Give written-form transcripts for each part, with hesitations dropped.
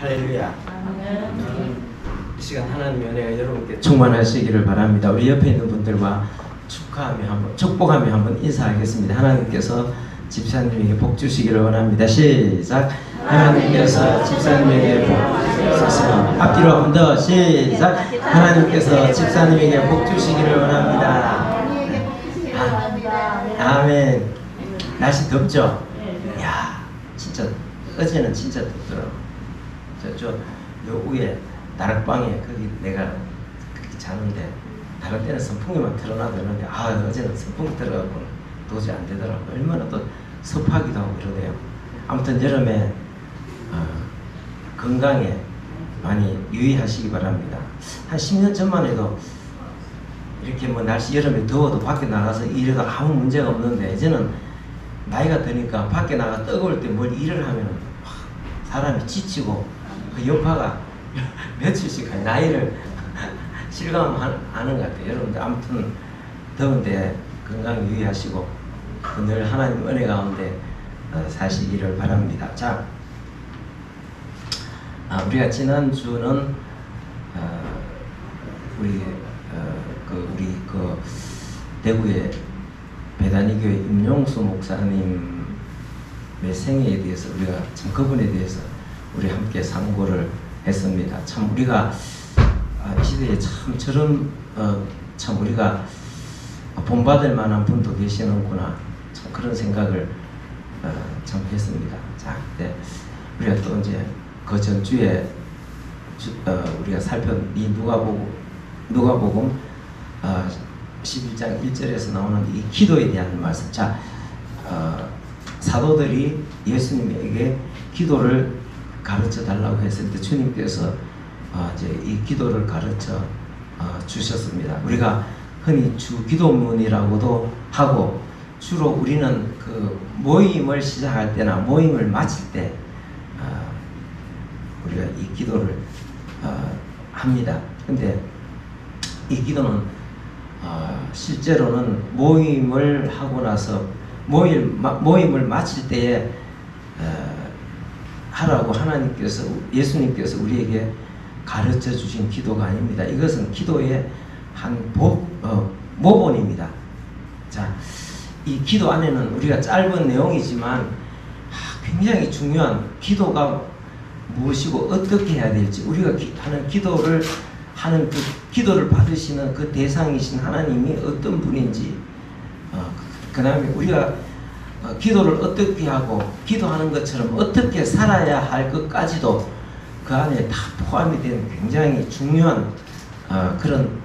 할렐루야. 이 시간 하나님의 은혜가 여러분께 충만하시기를 바랍니다. 우리 옆에 있는 분들과 축복하며 한번 인사하겠습니다. 하나님께서 집사님에게 복 주시기를 원합니다. 시작. 하나님께서 집사님에게 복 주시기를 앞뒤로 한 번 더 시작. 하나님께서 집사님에게 복 주시기를 원합니다. 아멘. 날씨 덥죠? 야, 진짜 어제는 진짜 덥더라고. 저 위에 다락방에 거기 내가 거기 자는데 다른 때는 선풍기만 틀어놔도는데 어제는 선풍기 들어가고 도저히 안 되더라고. 얼마나 또 습하기도 하고 그러네요. 아무튼 여름에 건강에 많이 유의하시기 바랍니다. 한 10년 전만 해도 이렇게 뭐 날씨 여름에 더워도 밖에 나가서 일해도 아무 문제가 없는데 이제는 나이가 드니까 밖에 나가 뜨거울 때 뭘 일을 하면 사람이 지치고 그 여파가 며칠씩 나이를 실감하는 것 같아요. 여러분들 아무튼 더운데 건강 유의하시고 늘 하나님 은혜 가운데 사시기를 바랍니다. 자, 우리가 지난주는 우리 대구의 배단위교회 임용수 목사님의 생애에 대해서 우리가 참 그분에 대해서 우리 함께 상고를 했습니다. 참 우리가 이 시대에 참 저런 참 우리가 본받을 만한 분도 계시는구나, 참 그런 생각을 참 했습니다. 자, 네, 우리가 또 이제 그 전주에 우리가 살펴본 이 누가복음 11장 1절에서 나오는 이 기도에 대한 말씀. 자, 사도들이 예수님에게 기도를 가르쳐 달라고 했을 때 주님께서 이제 이 기도를 가르쳐 주셨습니다. 우리가 흔히 주기도문이라고도 하고 주로 우리는 그 모임을 시작할 때나 모임을 마칠 때 우리가 이 기도를 합니다. 근데 이 기도는 실제로는 모임을 하고 나서 모임을 마칠 때에 하라고 하나님께서 예수님께서 우리에게 가르쳐 주신 기도가 아닙니다. 이것은 기도의 한 모본입니다. 자, 이 기도 안에는 우리가 짧은 내용이지만 굉장히 중요한 기도가 무엇이고 어떻게 해야 될지, 우리가 하는 기도를 그 기도를 받으시는 그 대상이신 하나님이 어떤 분인지, 그 다음에 우리가 기도를 어떻게 하고 기도하는 것처럼 어떻게 살아야 할 것까지도 그 안에 다 포함이 된 굉장히 중요한 그런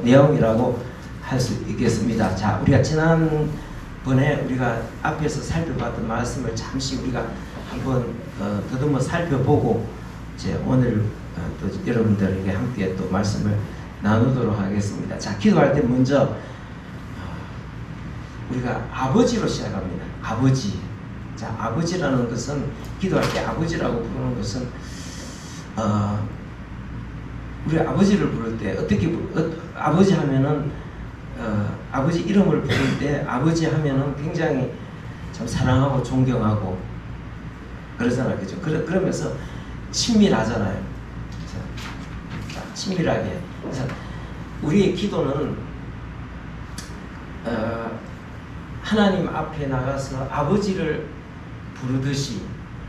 내용이라고 할 수 있겠습니다. 자, 우리가 지난번에 우리가 앞에서 살펴봤던 말씀을 잠시 우리가 한번 더듬어 살펴보고 이제 오늘 또 여러분들에게 함께 또 말씀을 나누도록 하겠습니다. 자, 기도할 때 먼저 우리가 아버지로 시작합니다. 아버지. 자, 아버지라는 것은 기도할 때 아버지라고 부르는 것은 우리 아버지를 부를 때 어떻게 아버지 하면은 아버지 이름을 부를 때 아버지 하면은 굉장히 참 사랑하고 존경하고 그러잖아요, 그죠? 그러면서 친밀하잖아요. 자, 친밀하게. 그래서 우리의 기도는 하나님 앞에 나가서 아버지를 부르듯이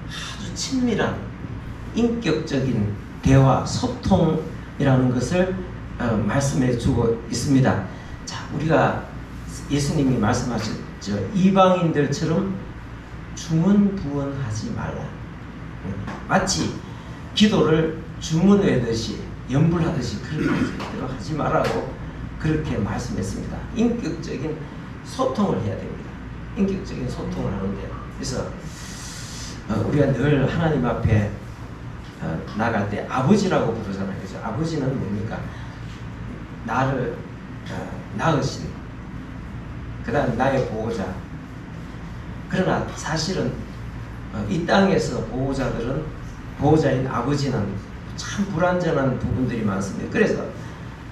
아주 친밀한 인격적인 대화, 소통이라는 것을 말씀해 주고 있습니다. 자, 우리가 예수님이 말씀하셨죠. 이방인들처럼 주문부언하지 말라. 마치 기도를 주문 외듯이 염불하듯이 그렇게 하지 말라고 그렇게 말씀했습니다. 인격적인 소통을 해야 됩니다. 인격적인 소통을 하는데, 그래서 우리가 늘 하나님 앞에 나갈 때 아버지라고 부르잖아요. 그래서 아버지는 뭡니까? 나를 낳으신, 그 다음 나의 보호자. 그러나 사실은 이 땅에서 보호자인 아버지는 참 불완전한 부분들이 많습니다. 그래서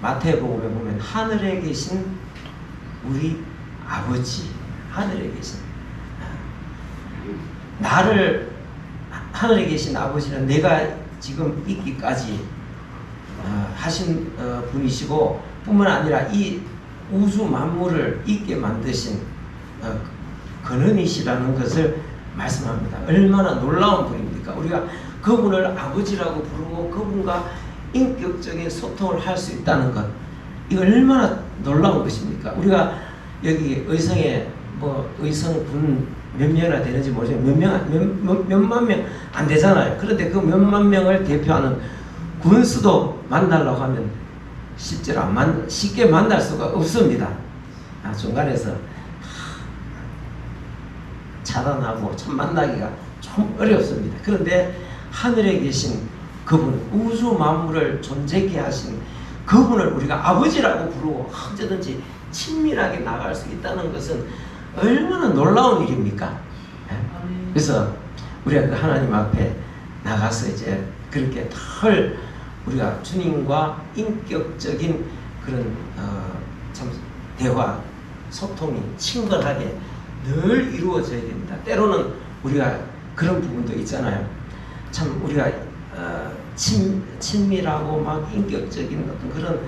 마태복음에 보면 하늘에 계신 우리 아버지, 하늘에 계신 나를 하늘에 계신 아버지는 내가 지금 있기까지 하신 분이시고, 뿐만 아니라 이 우주 만물을 있게 만드신 근원이시라는 것을 말씀합니다. 얼마나 놀라운 분입니까? 우리가 그분을 아버지라고 부르고 그분과 인격적인 소통을 할 수 있다는 것, 이거 얼마나 놀라운 것입니까? 우리가 여기 의성에 의성군 몇 명이나 되는지 모르지만 몇만 명 안 되잖아요. 그런데 그 몇만 명을 대표하는 군수도 만나려고 하면 쉽게 만날 수가 없습니다. 중간에서 차단하고 참 만나기가 좀 어렵습니다. 그런데 하늘에 계신 그분, 우주 만물을 존재케 하신 그분을 우리가 아버지라고 부르고 언제든지 친밀하게 나갈 수 있다는 것은 얼마나 놀라운 일입니까? 그래서 우리가 그 하나님 앞에 나가서 이제 그렇게 덜 우리가 주님과 인격적인 그런 참 대화, 소통이 친근하게 늘 이루어져야 됩니다. 때로는 우리가 그런 부분도 있잖아요. 참 우리가 친밀하고 막 인격적인 어떤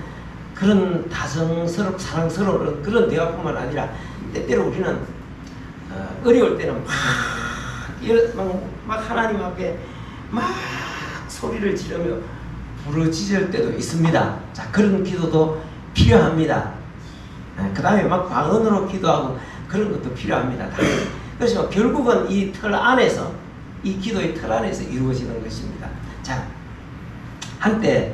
그런 다정스럽고 사랑스러운 그런 대화뿐만 아니라 때때로 우리는 어려울 때는 막 하나님 앞에 막 소리를 지르며 부르짖을 때도 있습니다. 자, 그런 기도도 필요합니다. 그 다음에 막 방언으로 기도하고 그런 것도 필요합니다. 그래서 결국은 이 틀 안에서, 이 기도의 틀 안에서 이루어지는 것입니다. 자, 한때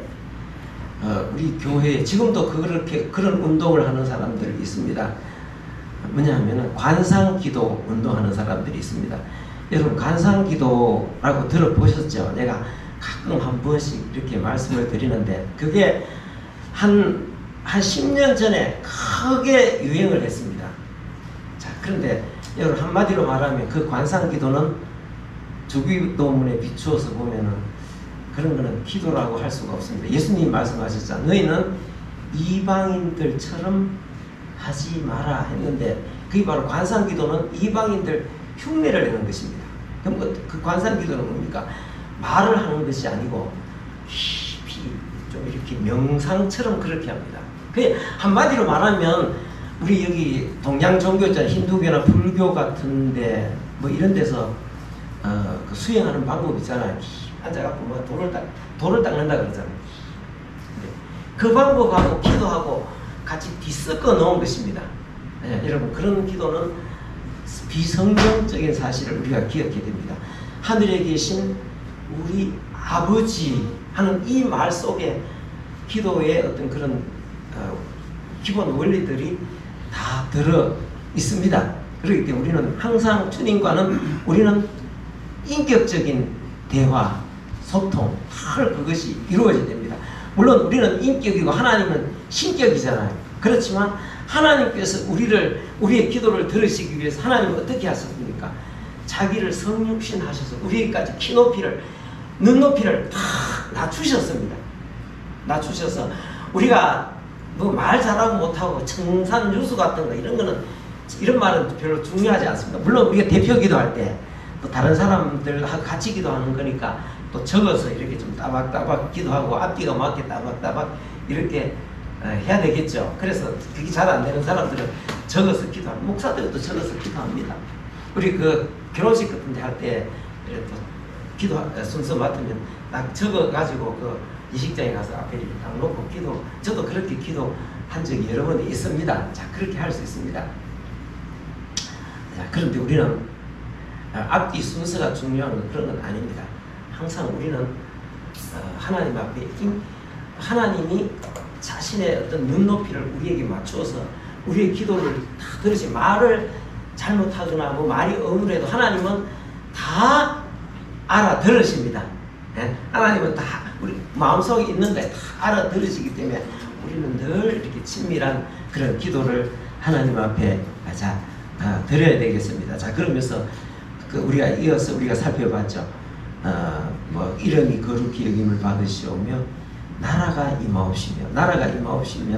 우리 교회에 지금도 그런 운동을 하는 사람들이 있습니다. 뭐냐 하면은 관상기도 운동하는 사람들이 있습니다. 여러분, 관상기도라고 들어보셨죠? 내가 가끔 한 번씩 이렇게 말씀을 드리는데, 그게 한 10년 전에 크게 유행을 했습니다. 자, 그런데 여러분, 한마디로 말하면 그 관상기도는 주기도문에 비추어서 보면은 그런 거는 기도라고 할 수가 없습니다. 예수님이 말씀하셨잖아요. 너희는 이방인들처럼 하지 마라 했는데, 그게 바로 관상기도는 이방인들 흉내를 내는 것입니다. 그럼 그 관상기도는 뭡니까? 말을 하는 것이 아니고 깊이 좀 이렇게 명상처럼 그렇게 합니다. 그 한마디로 말하면 우리 여기 동양 종교 있잖아요. 힌두교나 불교 같은데 뭐 이런 데서 그 수행하는 방법 있잖아요. 앉아갖고 뭐 돌을 닦는다 그러잖아요. 그 방법하고 기도하고 같이 뒤섞어 놓은 것입니다. 여러분, 그런 기도는 비성경적인 사실을 우리가 기억해야 됩니다. 하늘에 계신 우리 아버지 하는 이 말 속에 기도의 어떤 그런 기본 원리들이 다 들어 있습니다. 그렇기 때문에 우리는 항상 주님과는 우리는 인격적인 대화, 소통, 할 그것이 이루어져야 됩니다. 물론 우리는 인격이고 하나님은 신격이잖아요. 그렇지만 하나님께서 우리의 기도를 들으시기 위해서 하나님은 어떻게 하셨습니까? 자기를 성육신 하셔서 우리에게까지 키 높이를, 눈높이를 다 낮추셨습니다. 낮추셔서 우리가 뭐 말 잘하고 못하고 청산유수 같은 거 이런 거는, 이런 말은 별로 중요하지 않습니다. 물론 우리가 대표 기도할 때 또 다른 사람들하고 같이 기도하는 거니까 또 적어서 이렇게 좀 따박따박 기도하고 앞뒤가 맞게 따박따박 이렇게 해야 되겠죠. 그래서 그게 잘 안 되는 사람들은 적어서 기도합니다. 목사들도 적어서 기도합니다. 우리 그 결혼식 같은 데 할 때 또 기도 순서 맡으면 딱 적어가지고 그 이식장에 가서 앞에 이렇게 딱 놓고 기도, 저도 그렇게 기도한 적이 여러 번 있습니다. 자, 그렇게 할 수 있습니다. 자, 그런데 우리는 앞뒤 순서가 중요한 건 그런 건 아닙니다. 항상 우리는 하나님 앞에 하나님이 자신의 어떤 눈높이를 우리에게 맞추어서 우리의 기도를 다 들으시, 말을 잘못하거나 뭐 말이 어눌해도 하나님은 다 알아들으십니다. 네? 하나님은 다 우리 마음속에 있는데 다 알아들으시기 때문에 우리는 늘 이렇게 친밀한 그런 기도를 하나님 앞에 드려야 되겠습니다. 자, 그러면서 우리가 이어서 우리가 살펴봤죠. 뭐 이름이 거룩히 여김을 받으시오며 나라가 임하옵시며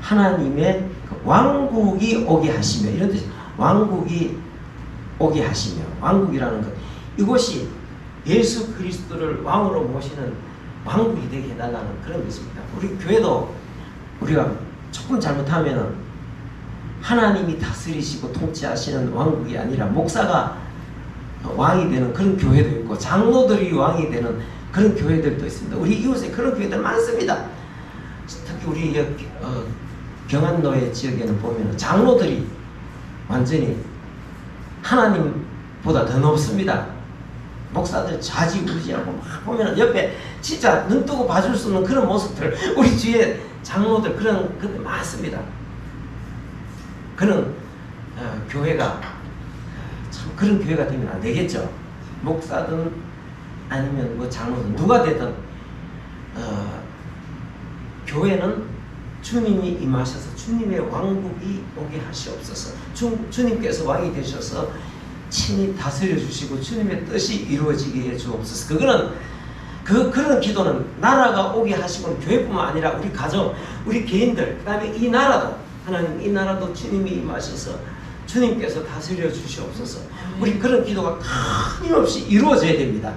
하나님의 그 왕국이 오게 하시며, 이런 뜻이 왕국이 오게 하시며, 왕국이라는 것, 이것이 예수 그리스도를 왕으로 모시는 왕국이 되게 해달라는 그런 것입니다. 우리 교회도 우리가 조금 잘못하면 하나님이 다스리시고 통치하시는 왕국이 아니라 목사가 왕이 되는 그런 교회도 있고 장로들이 왕이 되는 그런 교회들도 있습니다. 우리 이웃에 그런 교회들 많습니다. 특히 우리 경안노예 지역에는 보면 장로들이 완전히 하나님보다 더 높습니다. 목사들 좌지우지하고 막 보면 옆에 진짜 눈 뜨고 봐줄 수 없는 그런 모습들, 우리 주위에 장로들 그런 것들 많습니다. 그런 교회가 참 그런 교회가 되면 안 되겠죠. 목사든 아니면 뭐 장로든 누가 되든 교회는 주님이 임하셔서 주님의 왕국이 오게 하시옵소서. 주님께서 왕이 되셔서 친히 다스려 주시고 주님의 뜻이 이루어지게 해 주옵소서. 그런 기도는 나라가 오게 하시고 교회뿐만 아니라 우리 가정, 우리 개인들, 그 다음에 이 나라도, 하나님 이 나라도 주님이 임하셔서 주님께서 다스려 주시옵소서. 우리 그런 기도가 끊임없이 이루어져야 됩니다.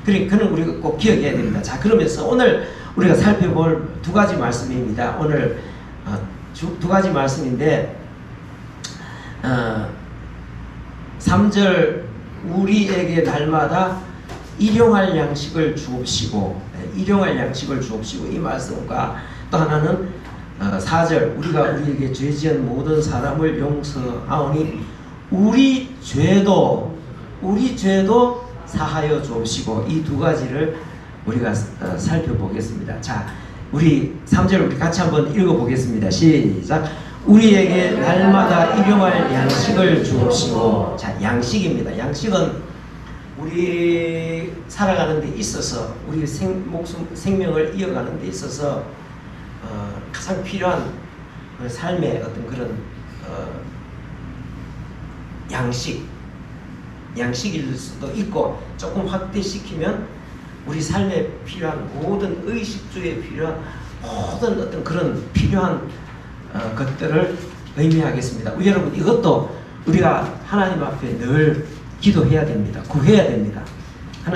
그는 우리가 꼭 기억해야 됩니다. 자, 그러면서 오늘 우리가 살펴볼 두 가지 말씀입니다. 오늘 두 가지 말씀인데 3절 우리에게 날마다 일용할 양식을 주옵시고, 일용할 양식을 주옵시고, 이 말씀과 또 하나는 4절 우리가 우리에게 죄 지은 모든 사람을 용서하오니 우리 죄도 사하여 주옵시고, 이 두 가지를 우리가 살펴보겠습니다. 자, 우리 3절 우리 같이 한번 읽어보겠습니다. 시작. 우리에게 날마다 일용할 양식을 주옵시고. 자, 양식입니다. 양식은 우리 살아가는 데 있어서, 우리 생명을 이어가는 데 있어서 가장 필요한 삶의 어떤 그런 양식일 수도 있고, 조금 확대시키면 우리 삶에 필요한 모든 의식주에 필요한 모든 어떤 그런 필요한 것들을 의미하겠습니다. 여러분, 이것도 우리가 하나님 앞에 늘 기도해야 됩니다. 구해야 됩니다.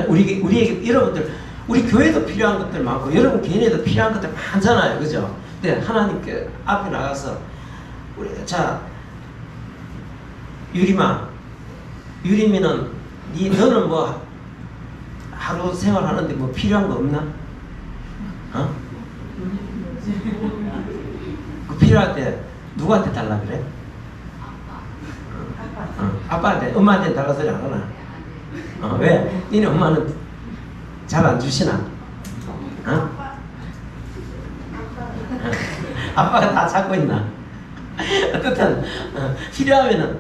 우리에게 여러분들, 우리 교회도 필요한 것들 많고 여러분 개인에도 필요한 것들 많잖아요, 그죠? 근데 하나님께 앞에 나가서 자, 유림이는 너는 뭐 하루 생활하는데 뭐 필요한 거 없나? 그 필요할 때 누구한테 달라 그래? 아빠한테, 엄마한테 달라 소리 안 하나? 왜? 니네 엄마는 잘 안 주시나? 아빠가 다 찾고 있나? 어떻든 필요하면은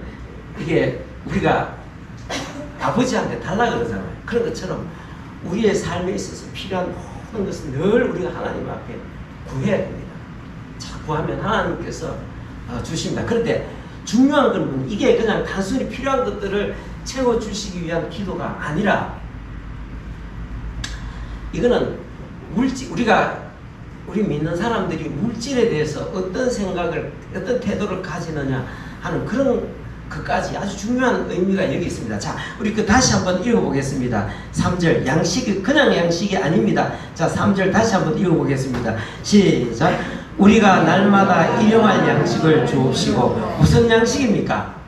이게 우리가 아버지한테 달라 그러잖아요. 그런 것처럼 우리의 삶에 있어서 필요한 모든 것은 늘 우리가 하나님 앞에 구해야 됩니다. 자, 구하면 하나님께서 주십니다. 그런데 중요한 건 이게 그냥 단순히 필요한 것들을 채워주시기 위한 기도가 아니라, 이거는 우리 믿는 사람들이 물질에 대해서 어떤 생각을, 어떤 태도를 가지느냐 하는 그런 그까지 아주 중요한 의미가 여기 있습니다. 자, 우리 다시 한번 읽어보겠습니다. 3절, 양식이 그냥 양식이 아닙니다. 자, 3절 다시 한번 읽어보겠습니다. 시작. 우리가 날마다 일용할 양식을 주옵시고. 무슨 양식입니까?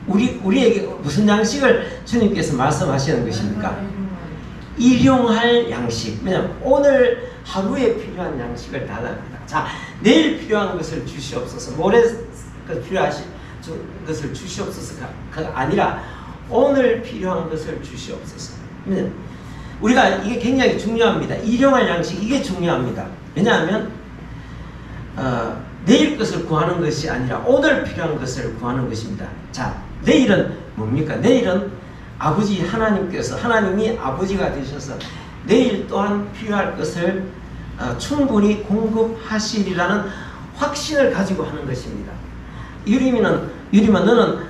우리에게 무슨 양식을 주님께서 말씀하시는 것입니까? 일용할 양식. 왜냐하면 오늘 하루에 필요한 양식을 달랍니다. 자, 내일 필요한 것을 주시옵소서. 모레 필요하신 것을 주시옵소서가 아니라 오늘 필요한 것을 주시옵소서. 우리가 이게 굉장히 중요합니다. 일용할 양식, 이게 중요합니다. 왜냐하면 내일 것을 구하는 것이 아니라 오늘 필요한 것을 구하는 것입니다. 자, 내일은 뭡니까? 내일은 아버지 하나님이 아버지가 되셔서 내일 또한 필요할 것을 충분히 공급하시리라는 확신을 가지고 하는 것입니다. 유림아, 너는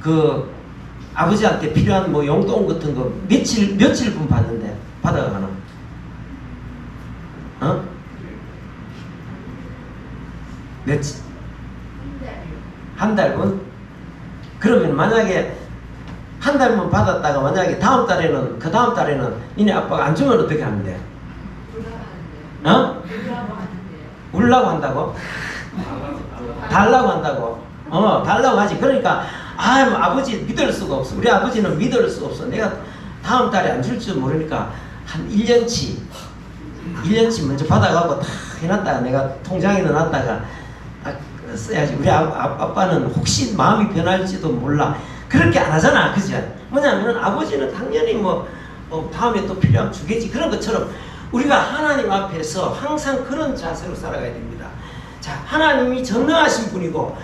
그 아버지한테 필요한 뭐 용돈 같은 거 며칠분 받는데 받아가나? 며칠? 한 달분? 그러면 만약에 한 달만 받았다가 만약에 다음 달에는 그 다음 달에는 니네 아빠가 안 주면 어떻게 하는데? 어? 울라고 한다고? 달라고 한다고? 달라고 하지. 그러니까 뭐 아버지 믿을 수가 없어. 우리 아버지는 믿을 수 없어. 내가 다음 달에 안 줄 줄 모르니까 한 1년치 먼저 받아가고 다 해놨다가 내가 통장에 넣어놨다가 써야지. 우리 아빠는 혹시 마음이 변할지도 몰라. 그렇게 안 하잖아. 그죠? 뭐냐면은 아버지는 당연히 다음에 또 필요하면 주겠지. 그런 것처럼 우리가 하나님 앞에서 항상 그런 자세로 살아가야 됩니다. 자, 하나님이 전능하신 분이고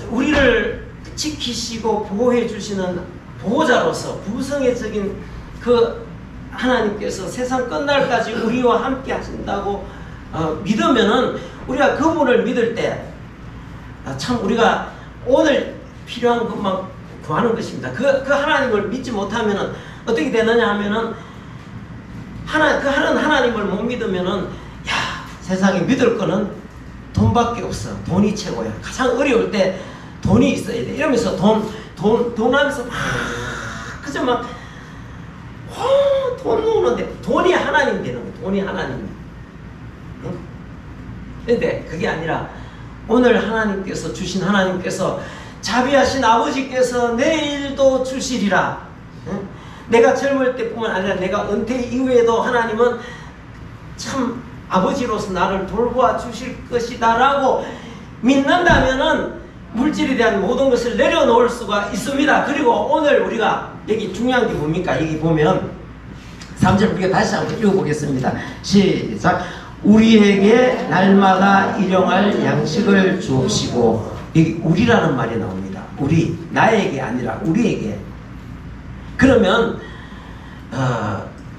우리를 지키시고 보호해 주시는 보호자로서 부성애적인 그 하나님께서 세상 끝날까지 우리와 함께 하신다고 믿으면은 우리가 그분을 믿을 때 참 우리가 오늘 필요한 것만 구하는 것입니다. 그 하나님을 믿지 못하면은 어떻게 되느냐 하면은 그 하나님을 못 믿으면은 세상에 믿을 거는 돈밖에 없어. 돈이 최고야. 가장 어려울 때 돈이 있어야 돼. 이러면서 돈 하면서 그저 돈 모으는데 돈이 하나님 되는 거야. 돈이 하나님. 응? 근데 그게 아니라 오늘 하나님께서 주신 하나님께서 자비하신 아버지께서 내일도 주시리라. 응? 내가 젊을 때뿐만 아니라 내가 은퇴 이후에도 하나님은 참 아버지로서 나를 돌보아 주실 것이다 라고 믿는다면은 물질에 대한 모든 것을 내려놓을 수가 있습니다. 그리고 오늘 우리가 여기 중요한 게 뭡니까? 여기 보면 3절 우리가 다시 한번 읽어보겠습니다. 시작. 우리에게 날마다 일용할 양식을 주옵시고. 여기 우리라는 말이 나옵니다. 우리, 나에게 아니라 우리에게. 그러면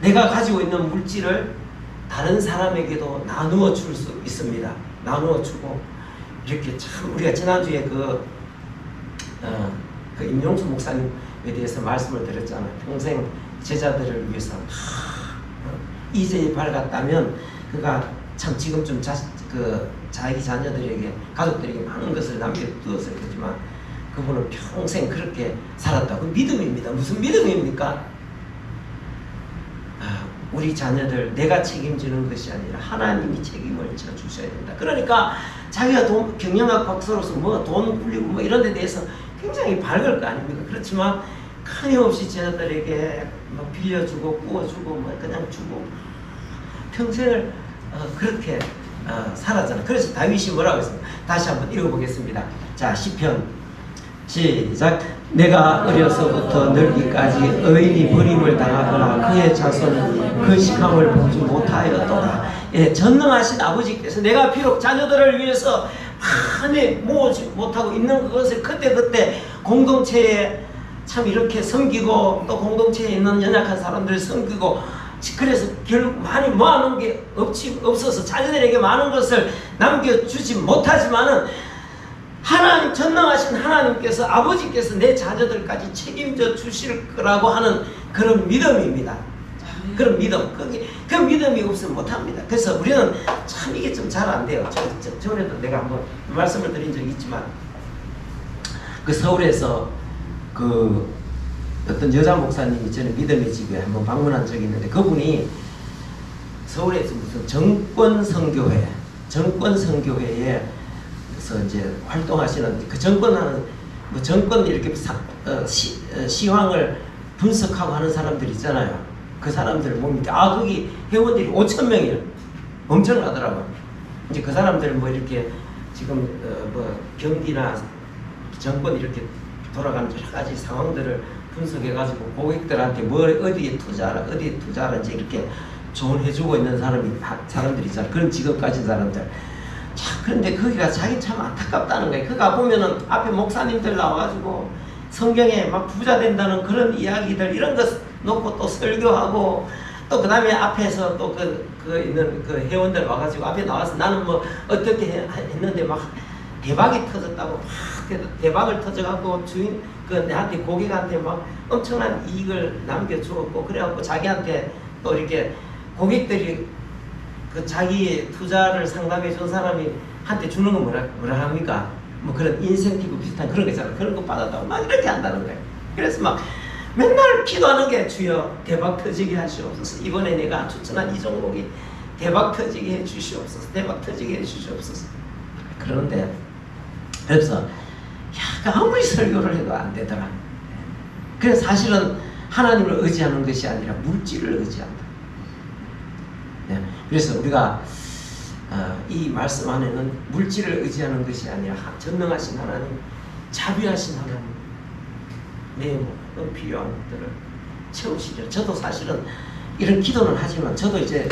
내가 가지고 있는 물질을 다른 사람에게도 나누어 줄 수 있습니다. 나누어 주고 이렇게 참 우리가 지난주에 그 임용수 목사님에 대해서 말씀을 드렸잖아요. 평생 제자들을 위해서 이제에 밝았다면 그가 참 지금쯤 자기 자녀들에게 가족들에게 많은 것을 남겨두었을 거지만 그분은 평생 그렇게 살았다. 그 믿음입니다. 무슨 믿음입니까? 우리 자녀들 내가 책임지는 것이 아니라 하나님이 책임을 져주셔야 된다. 그러니까 자기가 경영학 박사로서 돈 굴리고 이런 데 대해서 굉장히 밝을 거 아닙니까? 그렇지만 끊임없이 제자들에게 빌려주고 구워주고 그냥 주고 평생을 그렇게 살았잖아요. 그래서 다윗이 뭐라고 했습니까? 다시 한번 읽어보겠습니다. 자, 시편 시작. 내가 어려서부터 늙기까지 의인이 버림을 당하거나 그의 자손 그 식함을 보지 못하였도다. 전능하신 아버지께서 내가 비록 자녀들을 위해서 많이 모으지 못하고 있는 것을 그때 공동체에 참 이렇게 섬기고 또 공동체에 있는 연약한 사람들을 섬기고 그래서 결국 많이 모아놓은 게 없어서 자녀들에게 많은 것을 남겨주지 못하지만은 하나님, 전능하신 하나님께서 아버지께서 내 자녀들까지 책임져 주실 거라고 하는 그런 믿음입니다. 그런 믿음. 그 믿음이 없으면 못합니다. 그래서 우리는 참 이게 좀 잘 안 돼요. 전에도 내가 한번 말씀을 드린 적이 있지만 그 서울에서 그 어떤 여자 목사님이 전에 믿음의 집에 한번 방문한 적이 있는데 그분이 서울에서 무슨 정권 선교회에 이제 활동하시는 그 정권하는 정권 이렇게 시황을 분석하고 하는 사람들 있잖아요. 그 사람들 뭡니까? 거기 회원들이 5,000명이에요. 엄청나더라고요. 이제 그 사람들 이렇게 지금 경기나 정권 이렇게 돌아가는 여러 가지 상황들을 분석해가지고 고객들한테 어디에 투자하라 이제 이렇게 조언해주고 있는 사람들이 있잖아요. 그런 직업 가진 사람들. 자, 그런데 거기가 자기 참 안타깝다는 거예요. 그가 보면은 앞에 목사님들 나와가지고 성경에 막 부자 된다는 그런 이야기들 이런 거 놓고 또 설교하고 또 그 다음에 앞에서 또 있는 그 회원들 와가지고 앞에 나와서 나는 어떻게 했는데 막 대박이 터졌다고 막 대박을 터져갖고 주인 내한테 고객한테 막 엄청난 이익을 남겨주었고 그래갖고 자기한테 또 이렇게 고객들이 자기 투자를 상담해 준 사람이 한테 주는 건 뭐라 합니까? 그런 인센티브 비슷한 그런 거 있잖아요. 그런 거 받았다고 막 이렇게 한다는 거예요. 그래서 막 맨날 기도하는 게 주여 대박 터지게 하시옵소서. 이번에 내가 추천한 이 종목이 대박 터지게 해 주시옵소서. 대박 터지게 해 주시옵소서. 그런데 그래서 아무리 설교를 해도 안 되더라. 그래서 사실은 하나님을 의지하는 것이 아니라 물질을 의지한다. 그래서 우리가 이 말씀 안에는 물질을 의지하는 것이 아니라 전능하신 하나님, 자비하신 하나님, 내 모든 필요한 것들을 채우시려. 저도 사실은 이런 기도는 하지만 저도 이제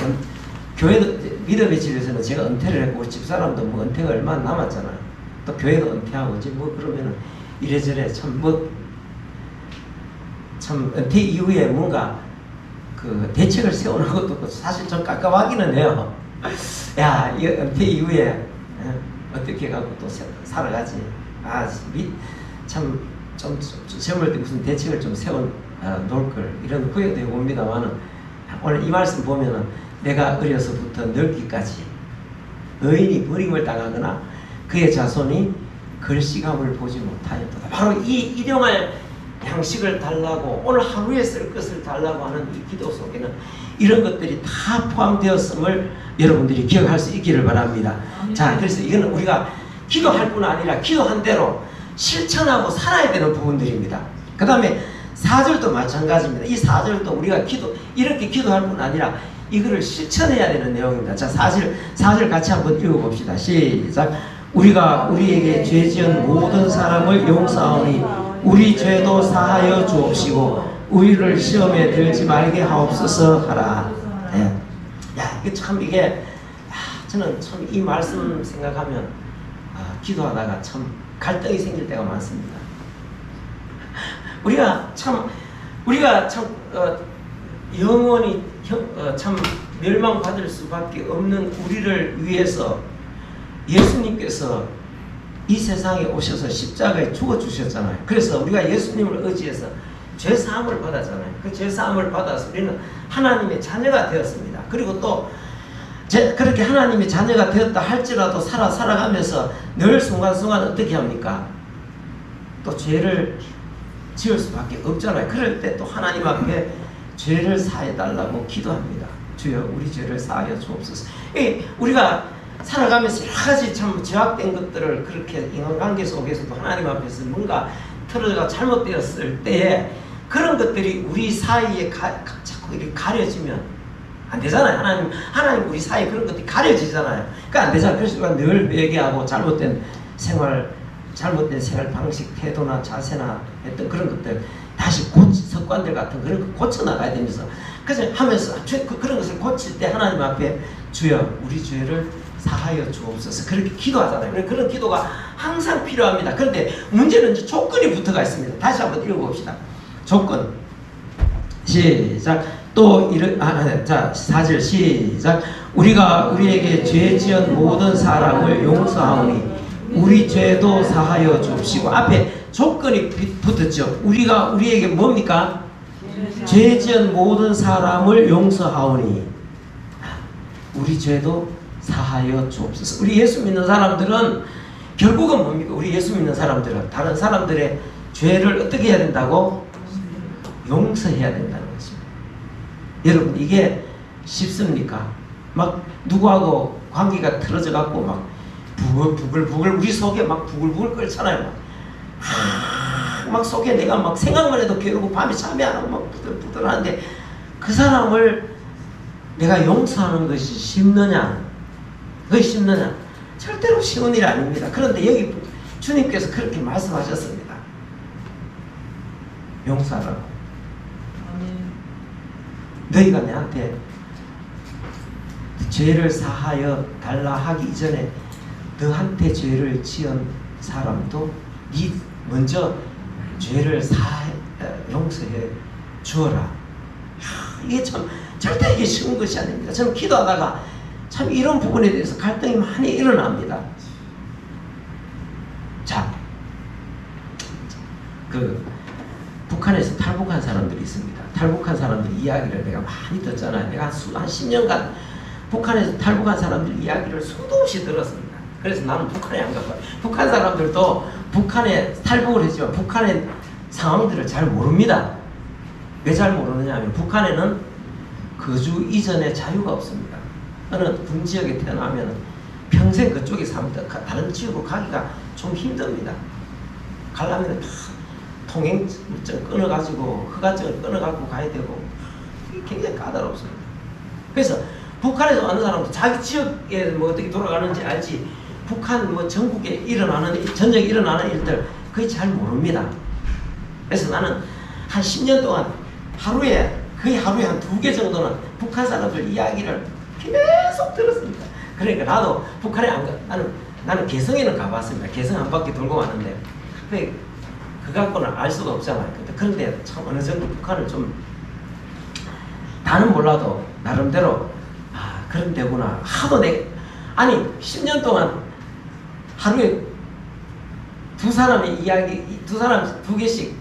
교회도 믿음의 집에서는 제가 은퇴를 했고 우리 집사람도 뭐 은퇴가 얼마 안 남았잖아요. 또 교회도 은퇴하고 이제 뭐 그러면은 이래저래 참 은퇴 이후에 뭔가 그 대책을 세우는 것도 사실 좀 깝깝하기는 해요. 야, 이 은퇴 이후에 어떻게 갖고 또 살아가지? 참 좀 젊을 때 무슨 대책을 좀 세워 놓을 걸 이런 후회도 해봅니다만은 오늘 이 말씀 보면은 내가 어려서부터 늙기까지 의인이 버림을 당하거나 그의 자손이 글씨감을 보지 못하였다. 바로 이 일용할 양식을 달라고 오늘 하루에 쓸 것을 달라고 하는 이 기도 속에는 이런 것들이 다 포함되었음을 여러분들이 기억할 수 있기를 바랍니다. 자, 그래서 이거는 우리가 기도할 뿐 아니라 기도한 대로 실천하고 살아야 되는 부분들입니다. 그 다음에 4절도 마찬가지입니다. 이 4절도 우리가 이렇게 기도할 뿐 아니라 이거를 실천해야 되는 내용입니다. 자, 4절 같이 한번 읽어봅시다. 시작. 우리가 우리에게 죄 지은 모든 사람을 용서하오니 우리 죄도 사하여 주옵시고 우리를 시험에 들지 말게 하옵소서 하라. 네. 이게 참 저는 참 이 말씀 생각하면 기도하다가 참 갈등이 생길 때가 많습니다. 우리가 참 영원히 참 멸망받을 수밖에 없는 우리를 위해서 예수님께서 이 세상에 오셔서 십자가에 죽어주셨잖아요. 그래서 우리가 예수님을 의지해서 죄사함을 받았잖아요. 그 죄사함을 받아서 우리는 하나님의 자녀가 되었습니다. 그리고 또 그렇게 하나님의 자녀가 되었다 할지라도 살아가면서 늘 순간순간 어떻게 합니까? 또 죄를 지을 수밖에 없잖아요. 그럴 때 또 하나님 앞에 죄를 사해달라고 기도합니다. 주여 우리 죄를 사하여 주옵소서. 우리가 살아가면서 여러 가지 참 죄악된 것들을 그렇게 인간관계 속에서도 하나님 앞에서 뭔가 틀어가 잘못되었을 때에 그런 것들이 우리 사이에 자꾸 이렇게 가려지면 안 되잖아요. 하나님 우리 사이에 그런 것들이 가려지잖아요. 그러니까 안 되잖아요. 그래서 우리가 늘 회개하고 잘못된 생활 방식, 태도나 자세나 했던 그런 것들 다시 습관들 같은 그런 거 고쳐나가야 되면서 그래서 하면서 그런 것을 고칠 때 하나님 앞에 주여 우리 죄를 사하여 주옵소서 그렇게 기도하잖아요. 그런 기도가 항상 필요합니다. 그런데 문제는 이제 조건이 붙어가 있습니다. 다시 한번 읽어봅시다. 조건 시작. 또 자 4절 시작. 우리가 우리에게 죄 지은 모든 사람을 용서하오니 우리 죄도 사하여 주옵시고 앞에 조건이 붙었죠. 우리가 우리에게 뭡니까? 죄 지은 모든 사람을 용서하오니 우리 죄도 사하여 주옵소서. 우리 예수 믿는 사람들은 결국은 뭡니까? 우리 예수 믿는 사람들은 다른 사람들의 죄를 어떻게 해야 된다고? 용서해야 된다는 것입니다. 여러분 이게 쉽습니까? 막 누구하고 관계가 틀어져 갖고 막 부글부글 우리 속에 막 부글부글 끓잖아요. 막 속에 내가 막 생각만 해도 괴롭고 밤에 잠이 안 오고 막 부들부들하는데 그 사람을 내가 용서하는 것이 쉽느냐? 그게 쉽느냐? 절대로 쉬운 일이 아닙니다. 그런데 여기 주님께서 그렇게 말씀하셨습니다. 용서하라고. 너희가 내한테 죄를 사하여 달라 하기 이전에 너한테 죄를 지은 사람도 네 먼저 죄를 용서해 주어라. 이게 참 절대 이게 쉬운 것이 아닙니다. 저는 기도하다가 참 이런 부분에 대해서 갈등이 많이 일어납니다. 자, 북한에서 탈북한 사람들이 있습니다. 탈북한 사람들 이야기를 내가 많이 듣잖아요. 내가 한 10년간 북한에서 탈북한 사람들 이야기를 수도 없이 들었습니다. 그래서 나는 북한에 안 가봐요. 북한 사람들도 북한에 탈북을 했지만 북한에 상황들을 잘 모릅니다. 왜 잘 모르느냐 하면 북한에는 거주 이전에 자유가 없습니다. 어느 군 지역에 태어나면 평생 그쪽에 삽니다. 다른 지역으로 가기가 좀 힘듭니다. 가려면 통행증 끊어가지고 허가증을 끊어갖고 가야 되고 굉장히 까다롭습니다. 그래서 북한에서 왔는 사람도 자기 지역에 뭐 어떻게 돌아가는지 알지 북한 뭐 전국에 일어나는 전쟁에 일어나는 일들 거의 잘 모릅니다. 그래서 나는 한 10년 동안 거의 하루에 한 2개 정도는 북한 사람들 이야기를 계속 들었습니다. 그러니까 나도 북한에 안 가, 나는 개성에는 가봤습니다. 개성 한 바퀴 돌고 왔는데 그 갖고는 알 수가 없잖아요. 그런데 참 어느 정도 북한을 좀 다는 몰라도 나름대로 그런 데구나 하도 아니 10년 동안 하루에 두 사람 2개씩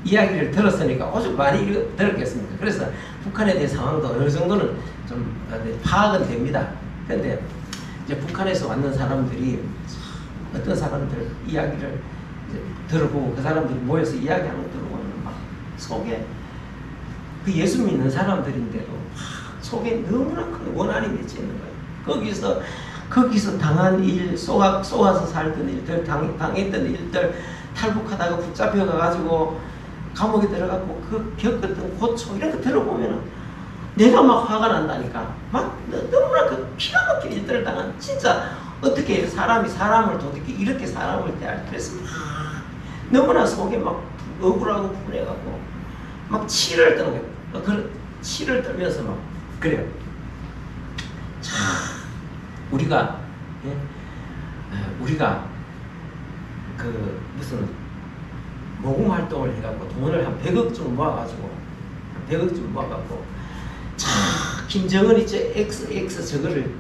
이야기를 들었으니까 오죽 많이 들었겠습니까? 그래서 북한에 대한 상황도 어느 정도는 좀 파악은 됩니다. 그런데 이제 북한에서 왔는 사람들이 어떤 사람들 이야기를 이제 들어보고 그 사람들이 모여서 이야기하는 거 들어보면 막 속에 그 예수 믿는 사람들인데도 속에 너무나 큰 원한이 맺혀 있는 거예요. 거기서 당한 일, 쏘아서 살던 일들, 당했던 일들, 탈북하다가 붙잡혀 가가지고 감옥에 들어가고 그 겪었던 고초 이런 거 들어보면은 내가 막 화가 난다니까. 막 너무나 그 기가 막힌 일들을 당한 진짜 어떻게 사람을 도둑이 이렇게 사람을 대할 그래서 너무나 속에 막 억울하고 분해가고 막 치를 떠는 거예요. 그런 치를 떨면서 막 그래요. 자, 우리가 그 무슨 모금 활동을 해갖고 돈을 한 100억쯤 모아가지고 자 김정은이 저 X 저거를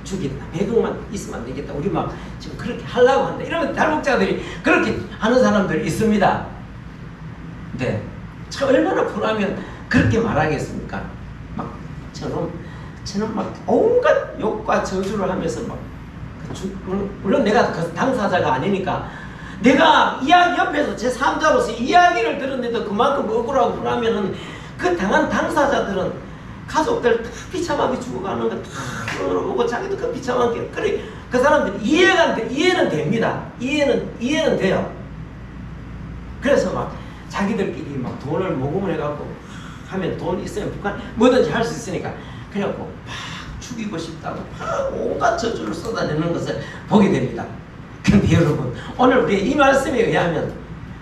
주겠다 100억만 있으면 안 되겠다 우리 막 지금 그렇게 하려고 한다 이러면 탈북자들이 그렇게 하는 사람들이 있습니다. 네, 참 얼마나 분하면 그렇게 말하겠습니까? 막 저는 막 온갖 욕과 저주를 하면서 막 물론 내가 그 당사자가 아니니까 내가 이야기 옆에서 제 3자로서 이야기를 들었는데도 그만큼 억울하고 그러면은 그 당한 당사자들은 가족들 다 비참하게 죽어가는 거 다 보고 자기도 그 비참하게 그래 그 사람들 이해는 됩니다. 이해는 돼요. 그래서 막 자기들끼리 막 돈을 모금을 해갖고 하면 돈 있으면 북한 뭐든지 할 수 있으니까 그래갖고 막 죽이고 싶다고 막 온갖 저주를 쏟아내는 것을 보게 됩니다. 근데 여러분 오늘 우리 이 말씀에 의하면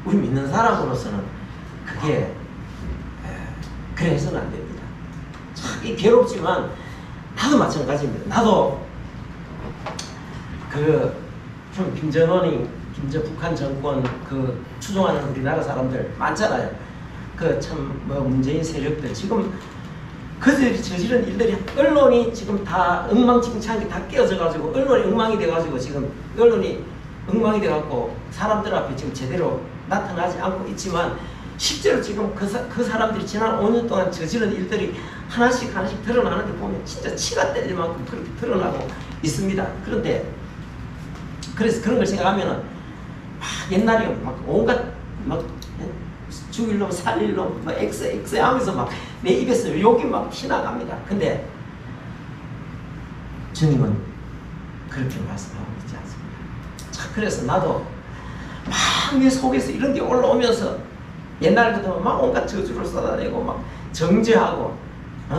우리 믿는 사람으로서는 그게 그래 해서는 안 됩니다. 참 괴롭지만 나도 마찬가지입니다. 나도 북한 정권 그 추종하는 우리나라 사람들 많잖아요. 그 참 뭐 문재인 세력들 지금 그들이 저지른 일들이 언론이 지금 다 엉망진창이 다 깨어져가지고 언론이 엉망이 돼가지고 지금 언론이 엉망이 돼갖고 사람들 앞에 지금 제대로 나타나지 않고 있지만 실제로 지금 그 사람들이 지난 5년 동안 저지른 일들이 하나씩 드러나는데 보면 진짜 치가 때릴 만큼 그렇게 드러나고 있습니다. 그런데 그래서 그런 걸 생각하면은 막 옛날에 막 온갖 막 죽일 놈 살릴 놈 막 X 하면서 막 내 입에서 욕이 막 튀나갑니다. 근데 주님은 그렇게 말씀하고 있지 않습니다. 자, 그래서 나도 막 내 속에서 이런 게 올라오면서 옛날 같으면 막 온갖 저주를 쏟아내고 막 정죄하고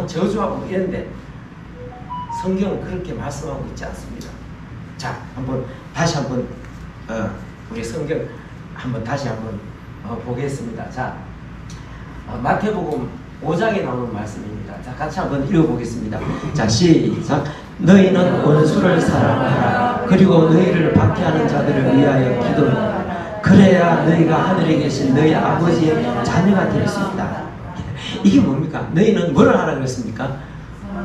저주하고 이랬는데 성경은 그렇게 말씀하고 있지 않습니다. 자, 다시 한번 우리 성경 다시 한번 보겠습니다. 자, 마태복음 5장에 나오는 말씀입니다. 자, 같이 한번 읽어보겠습니다. 자, 시작. 너희는 원수를 사랑하라. 그리고 너희를 박해하는 자들을 위하여 기도하라. 그래야 너희가 하늘에 계신 너희 아버지의 자녀가 될 수 있다. 이게 뭡니까? 너희는 뭐를 하라 그랬습니까?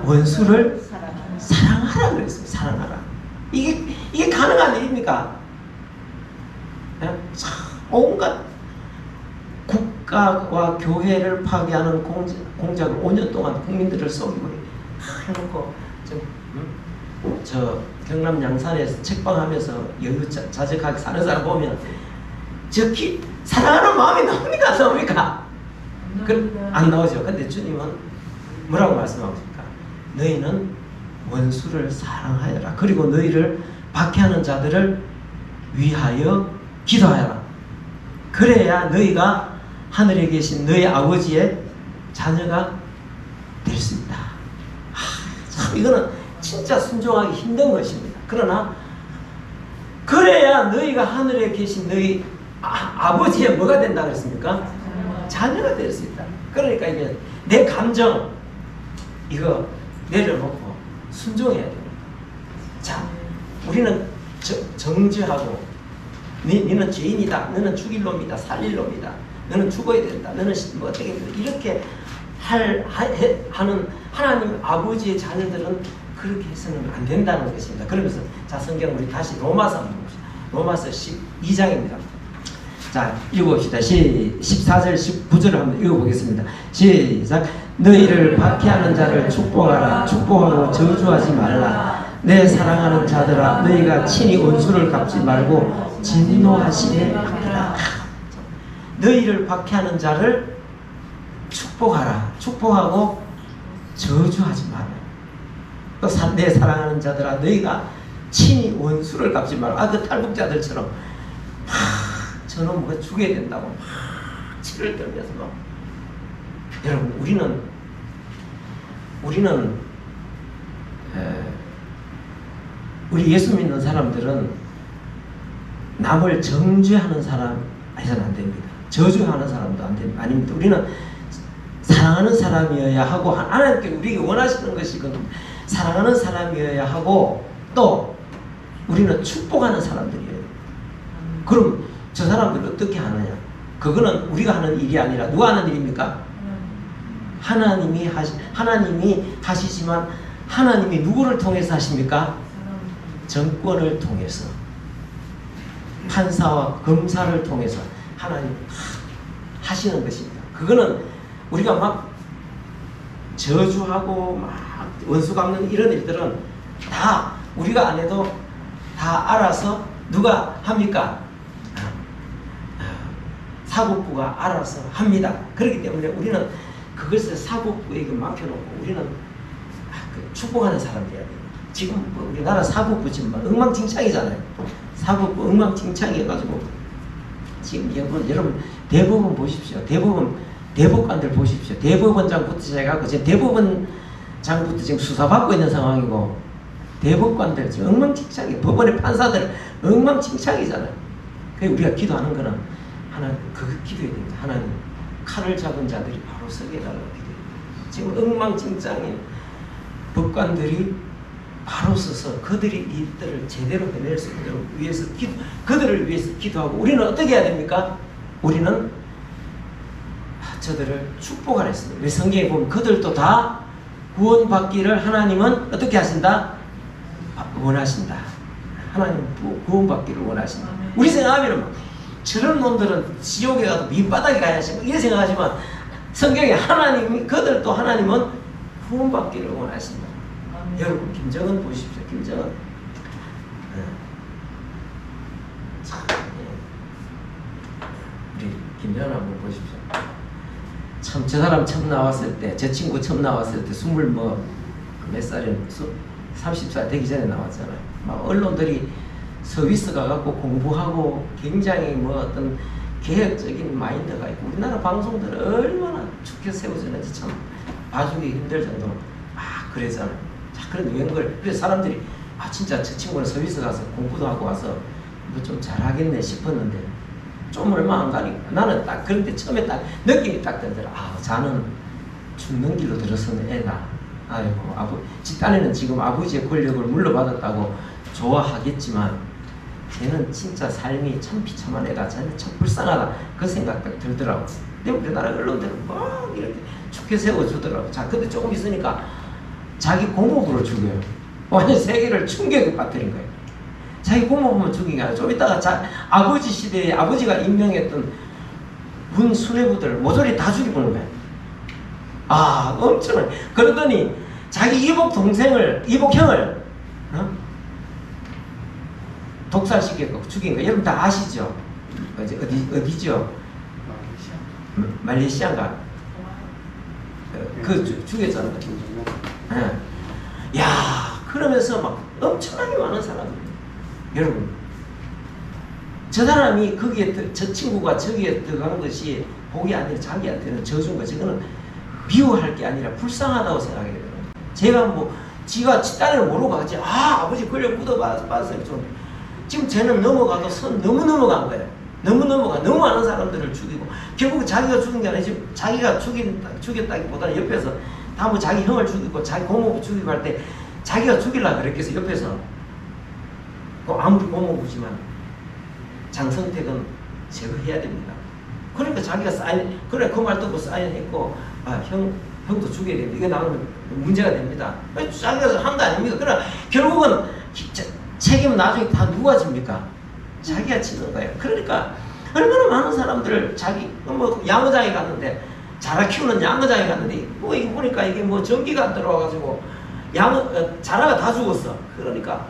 원수를 사랑하라 그랬어요. 사랑하라. 이게 가능한 일입니까? 온갖 국가와 교회를 파괴하는 공작을 5년 동안 국민들을 속이고 해놓고 저 경남 양산에서 책방하면서 여유자적하게 사는 사람 보면 사랑하는 마음이 나옵니까? 안 나옵니까? 안 나오죠. 근데 주님은 뭐라고 말씀하십니까? 너희는 원수를 사랑하여라. 그리고 너희를 박해하는 자들을 위하여 기도하여라. 그래야 너희가 하늘에 계신 너희 아버지의 자녀가 될 수 있다. 참 이거는 진짜 순종하기 힘든 것입니다. 그러나 그래야 너희가 하늘에 계신 너희 아버지의 뭐가 된다 그랬습니까? 자녀가 될 수 있다. 그러니까 이게 내 감정 이거 내려놓고 순종해야 됩니다. 자, 우리는 정죄하고 너는 죄인이다. 너는 죽일 놈이다. 살릴 놈이다. 너는 죽어야 된다. 너는 뭐 어떻게 된다. 이렇게 하는 하나님 아버지의 자녀들은 그렇게 해서는 안 된다는 것입니다. 그러면서 자, 성경 우리 다시 로마서 한번 봅시다. 로마서 12장입니다. 자, 읽어봅시다. 14절 19절을 한번 읽어보겠습니다. 시작. 너희를 박해하는 자를 축복하라. 축복하고 저주하지 말라. 내 사랑하는 자들아, 너희가 친히 원수를 갚지 말고 진노하심에 맡기라. 너희를 박해하는 자를 축복하라. 축복하고 저주하지 마라. 또 내 사랑하는 자들아, 너희가 친히 원수를 갚지 마라. 그 탈북자들처럼 저는 뭐가 죽여야 된다고 막 치를 떨면서 막. 여러분, 우리 예수 믿는 사람들은 남을 정죄하는 사람 해서는 안 됩니다. 저주하는 사람도 아닙니다. 우리는 사랑하는 사람이어야 하고, 하나님께 우리에게 원하시는 것이 사랑하는 사람이어야 하고, 또 우리는 축복하는 사람들이에요. 그럼 저 사람들을 어떻게 하느냐? 그거는 우리가 하는 일이 아니라 누가 하는 일입니까? 하나님이 하시지만 하나님이 누구를 통해서 하십니까? 정권을 통해서, 판사와 검사를 통해서 하나님 하시는 것입니다. 그거는 우리가 막 저주하고 막 원수 갚는 이런 일들은 다 우리가 안 해도 다 알아서 누가 합니까? 사법부가 알아서 합니다. 그렇기 때문에 우리는 그것을 사법부에게 맡겨놓고 우리는 축복하는 사람들이야 돼요. 지금 우리나라 사법부 지금 엉망진창이잖아요. 사법부 엉망진창이어가지고 지금 여러분 대법원 보십시오. 대법관들 보십시오. 대법원장부터 시작해서 지금 대법원장부터 지금 수사받고 있는 상황이고, 대법관들 지금 엉망진창이에요. 법원의 판사들 엉망진창이잖아요. 그래서 우리가 기도하는 거는 하나님, 그거 기도해야 됩니다. 하나님, 칼을 잡은 자들이 바로 서게 해달라고 기도해요. 지금 엉망진창인 법관들이 바로 서서 그들이 일들을 제대로 해낼 수 있도록 그들을 위해서 기도하고, 우리는 어떻게 해야 됩니까? 우리는 저들을 축복하라 했습니다. 우리 성경에 보면 그들도 다 구원받기를 하나님은 어떻게 하신다? 원하신다. 하나님 구원받기를 원하신다. 우리 생각하면 저런 놈들은 지옥에 가도 밑바닥에 가야지 이렇게 생각하지만, 성경에 그들도 하나님은 구원받기를 원하신다. 여러분, 김정은 보십시오. 김정은. 우리 김정은 한번 보십시오. 참, 저 사람 처음 나왔을 때, 저 친구 처음 나왔을 때 몇 살이야? 30살 되기 전에 나왔잖아요. 막 언론들이 서비스 가갖고 공부하고 굉장히 어떤 개혁적인 마인드가 있고, 우리나라 방송들은 얼마나 축혀 세워지는지 참 봐주기 힘들 정도로 막 그러잖아요. 자, 그런데 웬걸, 그래서 사람들이 진짜 저 친구는 서비스 가서 공부도 하고 와서 뭐 좀 잘하겠네 싶었는데, 좀 얼마 안 가니까 나는 딱 그런데 처음에 딱 느낌이 딱 들더라. 자는 죽는 길로 들어서는 애다. 아이고, 집단에는 지금 아버지의 권력을 물려받았다고 좋아하겠지만 쟤는 진짜 삶이 참 비참한 애다. 쟤는 참 불쌍하다. 그 생각 딱 들더라고. 근데 우리나라 언론들은 막 이렇게 축혀 세워주더라고. 자, 근데 조금 있으니까 자기 고모부를 죽여요. 완전 세계를 충격에 빠뜨린 거예요. 자기 고모부만 죽인 게 아니라 좀 이따가 아버지 시대에 아버지가 임명했던 군 수뇌부들 모조리 다 죽여보는 거예요. 엄청나요. 그러더니 자기 이복형을 독살시켰고 죽인 거 여러분 다 아시죠? 어디죠? 말레이시아인가? 죽였잖아요. 예. 야, 그러면서 막 엄청나게 많은 사람들. 여러분, 저 사람이 거기에 저 친구가 저기에 들어간 것이 복이 아니라 자기한테는 저주인 거. 저거는 미워할 게 아니라 불쌍하다고 생각해요. 제가 뭐 지가 딴에는 모르고 가지. 아버지 걸려 묻어봤어요. 지금 쟤는 넘어가도 선 너무 넘어간 거예요. 너무 많은 사람들을 죽이고 결국 자기가 죽인 게 아니지. 자기가 죽였다기보다는 옆에서 다 뭐 자기 형을 죽이고 자기 고모부 죽이고 할 때 자기가 죽이려고 그랬겠어. 옆에서 아무리 고모부지만 장성택은 제거해야 됩니다. 그러니까 자기가 그래 그 말 듣고 사인했고 형도 죽여야 됩니다. 이게 나오면 문제가 됩니다. 자기가 한 거 아닙니까? 그러나 결국은 책임은 나중에 다 누가 집니까? 자기가 지는 거예요. 그러니까 얼마나 많은 사람들을 뭐 양어장에 갔는데 자라 키우는 양어장에 갔는데 뭐 이거 보니까 이게 뭐 전기가 안 들어와가지고 자라가 다 죽었어. 그러니까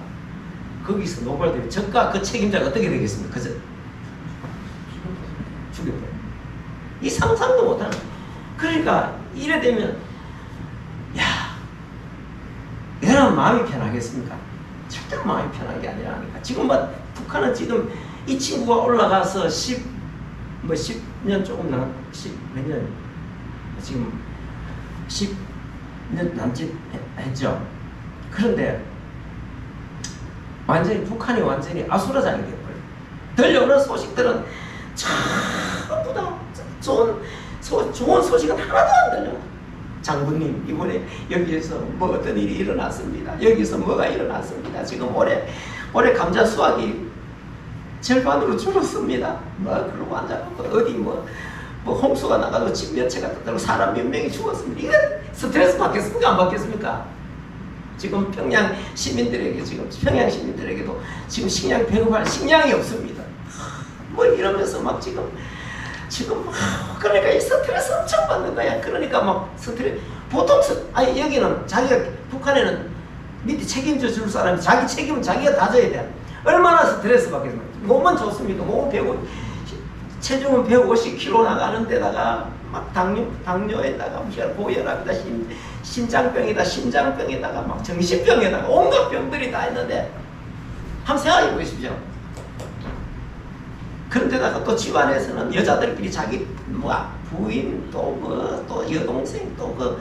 거기서 노발대회 저가 그 책임자가 어떻게 되겠습니까? 그저 죽여버려. 이 상상도 못하는. 그러니까 이래 되면 이 사람은 마음이 편하겠습니까? 절대로 마음이 편한 게 아니라니까. 지금 북한은 지금 이 친구가 올라가서 10년 조금 몇 년, 지금 10년 남짓 했죠. 그런데 북한이 완전히 아수라장이 되어버려요. 들려오는 소식들은 전부 다 좋은 소식은 하나도 안 들려. 장군님 이번에 여기에서 뭐 어떤 일이 일어났습니다. 여기서 뭐가 일어났습니다. 지금 올해 감자 수확이 절반으로 줄었습니다. 뭐 그러고 앉아갖고 어디 뭐 홍수가 나가도 집 몇 채가 떴다고 사람 몇 명이 죽었습니다. 이건 스트레스 받겠습니까? 안 받겠습니까? 지금 평양 시민들에게도 지금 식량 배급할 식량이 없습니다. 뭐 이러면서 막 지금 그러니까 이 스트레스 엄청 받는 거야. 그러니까 막 스트레스 보통 여기는 북한에는 밑에 책임져 줄 사람이 자기 책임은 자기가 다 져야 돼. 얼마나 스트레스 받겠습니까? 몸은 좋습니까? 몸은 체중은 150kg 나가는 데다가 막 당뇨에다가 고혈압이다, 심장병이다, 심장병에다가 막 정신병에다가 온갖 병들이 다 있는데 한번 생각해 보십시오. 그런데다가 또 집안에서는 여자들끼리 자기 부인 또 여동생 또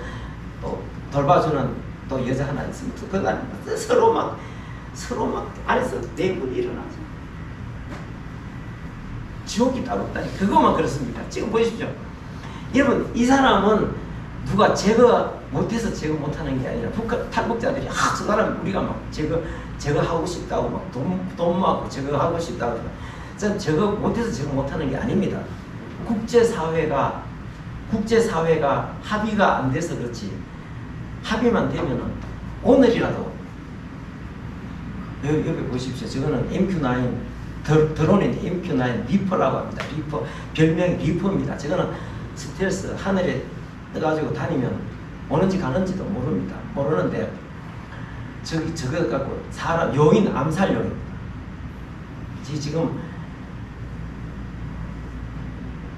돌봐주는 또 여자 하나 있으면 서로 막 안에서 내분이 일어나죠. 지옥이 따로 없다니 그것만 그렇습니다. 지금 보십시오. 여러분 이 사람은 누가 제거 못해서 제거 못하는 게 아니라 북한 탈북자들이 저 사람 우리가 막 제거하고 싶다고 막 돈 모아고 제거하고 싶다고 전 저거 못해서 저거 못하는 게 아닙니다. 국제사회가 합의가 안 돼서 그렇지 합의만 되면은 오늘이라도 여기 보십시오. 저거는 MQ9 드론인데 MQ9 리퍼라고 합니다. 리퍼 별명이 리퍼입니다. 저거는 스텔스 하늘에 떠가지고 다니면 오는지 가는지도 모르는데 저거 갖고 사람 요인 암살용입니다.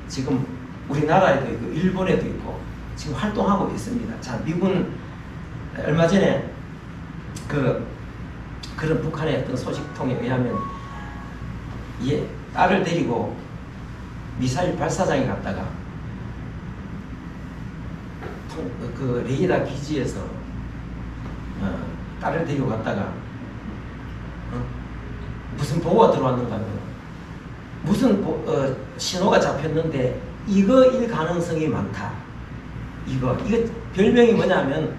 지금 우리나라에도 있고 일본에도 있고 지금 활동하고 있습니다. 자, 미군 얼마 전에 그런 북한의 어떤 소식통에 의하면 딸을 데리고 미사일 발사장에 갔다가 그 레이더 기지에서 딸을 데리고 갔다가 무슨 보고가 들어왔는가 하면 무슨 신호가 잡혔는데 이거일 가능성이 많다. 이거 별명이 뭐냐면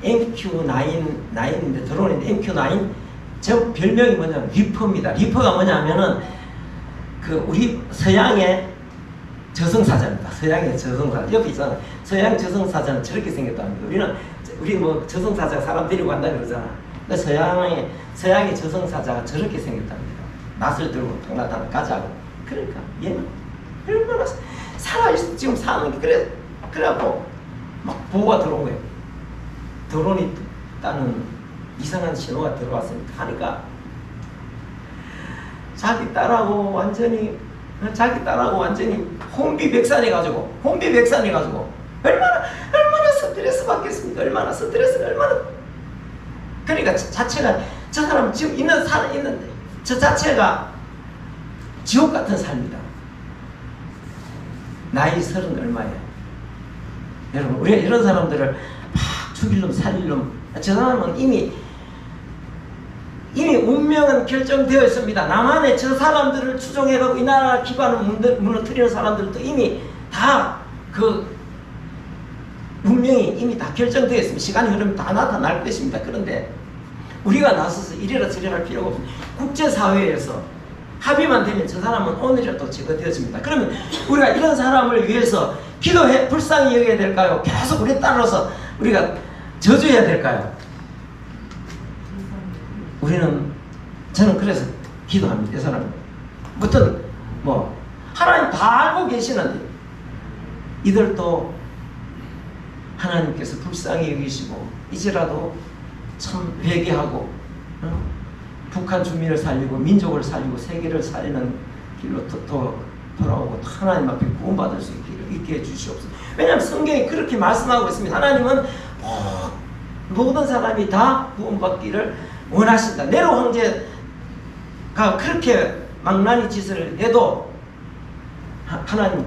MQ9인데 드론인데 MQ9 저 별명이 뭐냐면 리퍼입니다. 리퍼가 뭐냐면은 우리 서양의 저승사자입니다. 서양의 저승사자 옆에 있잖아. 서양 저승사자는 저렇게 생겼답니다. 우리 뭐 저승사자 사람 데리고 간다 그러잖아. 근데 서양의 저승사자가 저렇게 생겼답니다. 낯을 들고 나타나 가자고. 그러니까 얘는 얼마나 살아있어 지금 사는 게 그래갖고 막 보고가 들어온 거예요. 드론이 있다는 이상한 신호가 들어왔습니다. 하니까 자기 딸하고 완전히 자기 딸하고 완전히 혼비백산해가지고 얼마나 스트레스 받겠습니까? 얼마나 그러니까 자체가 저 사람 지금 있는 저 자체가 지옥 같은 삶이다. 나이 30 얼마예요? 여러분, 우리가 이런 사람들을 막 죽일 놈 살릴 놈, 저 사람은 이미 운명은 결정되어 있습니다. 남한에 저 사람들을 추종해가고 이 나라 기반을 무너뜨리는 사람들도 이미 다 그 운명이 이미 다 결정되어 있습니다. 시간이 흐르면 다 나타날 것입니다. 그런데 우리가 나서서 이래라 저래라 할 필요가 없습니다. 국제사회에서 합의만 되면 저 사람은 오늘이라도 제거되어집니다. 그러면 우리가 이런 사람을 위해서 기도해 불쌍히 여겨야 될까요? 계속 우리 따라서 우리가 저주해야 될까요? 저는 그래서 기도합니다. 이 사람 무튼 하나님 다 알고 계시는데 이들도 하나님께서 불쌍히 여기시고 이제라도 참 회개하고 북한 주민을 살리고 민족을 살리고 세계를 살리는 길로 돌아오고 하나님 앞에 구원받을 수 있게 해주시옵소서. 왜냐하면 성경이 그렇게 말씀하고 있습니다. 하나님은 모든 사람이 다 구원받기를 원하신다. 네로 황제가 그렇게 망나니 짓을 해도 하나님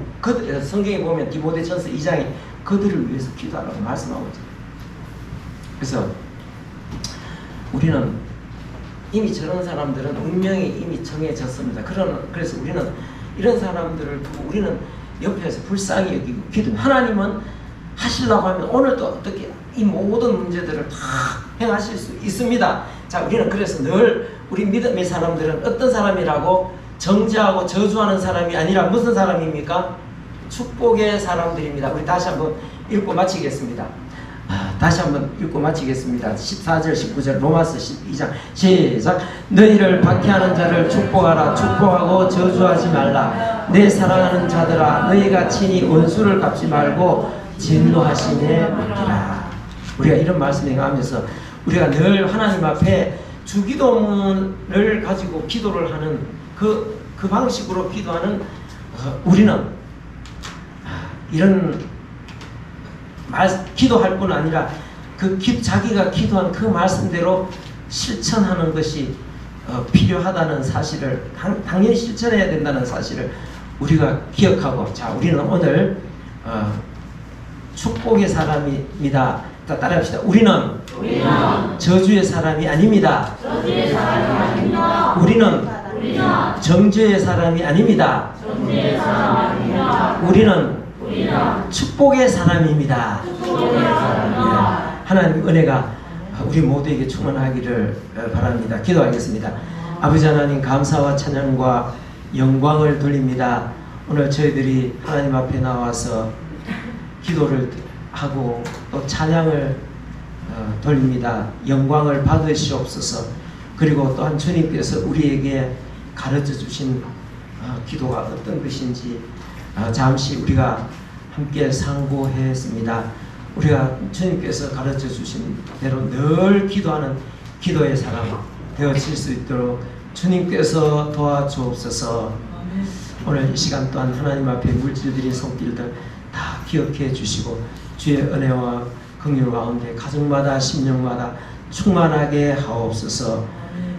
성경에 보면 디모데전서 2장에 그들을 위해서 기도하라고 말씀하고 있죠. 그래서 우리는 이미 저런 사람들은 운명이 이미 정해졌습니다. 그래서 우리는 이런 사람들을 두고 우리는 옆에서 불쌍히 여기고 기도. 하나님은 하시려고 하면 오늘도 어떻게 이 모든 문제들을 다 행하실 수 있습니다. 자, 우리는 그래서 늘 우리 믿음의 사람들은 어떤 사람이라고 정죄하고 저주하는 사람이 아니라 무슨 사람입니까? 축복의 사람들입니다. 우리 다시 한번 읽고 마치겠습니다. 14절 19절 로마서 12장 시작. 너희를 박해하는 자를 축복하라. 축복하고 저주하지 말라. 내 사랑하는 자들아, 너희가 친히 원수를 갚지 말고 진노하심에 맡기라. 우리가 이런 말씀을 행하면서 우리가 늘 하나님 앞에 주기도문을 가지고 기도를 하는 그 방식으로 기도하는 우리는 이런 기도할 뿐 아니라 자기가 기도한 그 말씀대로 실천하는 것이 필요하다는 사실을 당연히 실천해야 된다는 사실을 우리가 기억하고, 자, 우리는 오늘 축복의 사람입니다. 따라합시다. 우리는 저주의 사람이 아닙니다. 우리는 정죄의 사람이 아닙니다. 우리는 축복의 사람입니다. 하나님 은혜가 우리 모두에게 충만하기를 바랍니다. 기도하겠습니다. 아버지 하나님, 감사와 찬양과 영광을 돌립니다. 오늘 저희들이 하나님 앞에 나와서 기도를 하고 또 찬양을 돌립니다. 영광을 받으시옵소서. 그리고 또한 주님께서 우리에게 가르쳐 주신 기도가 어떤 것인지 잠시 우리가 함께 상고했습니다. 우리가 주님께서 가르쳐 주신 대로 늘 기도하는 기도의 사람 되어질 수 있도록 주님께서 도와주옵소서. 오늘 이 시간 또한 하나님 앞에 물질들인 손길들 다 기억해 주시고 주의 은혜와 긍휼 가운데 가정마다 심령마다 충만하게 하옵소서.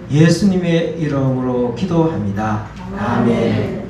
예수님의 이름으로 기도합니다. 아멘.